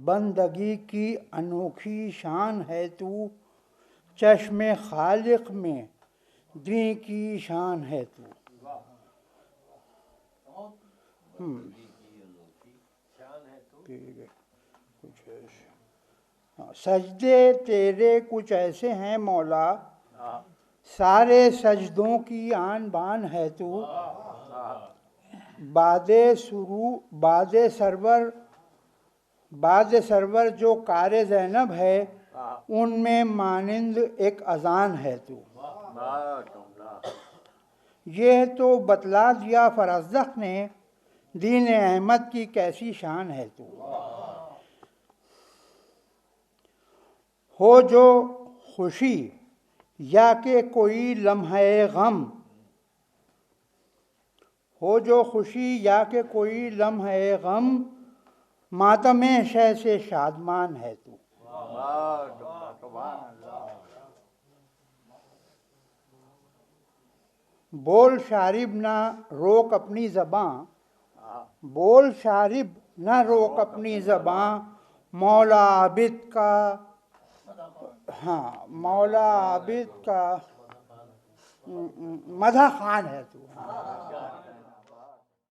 बंदगी की अनोखी शान है तू, चश्मे खालिक में दी की शान है तू। ठीक है, कुछ ऐसे सजदे तेरे कुछ ऐसे हैं मौला, सारे सजदों की आन बान है तू। बादे सरवर जो कारे ज़ैनब है, उनमें मानिंद एक अजान है तू। ये तो बतला दिया फरज़दक़ ने, दीन अहमद की कैसी शान है तू। हो जो खुशी या के कोई लम्हे गम, हो जो खुशी या के कोई लम्हे गम, मातमे शह से शादमान है तू। बोल शारिब ना रोक अपनी ज़बां, बोल शारिब ना रोक अपनी ज़बां, मौला आबिद का, हाँ मौला आबिद का मदह खान है तू।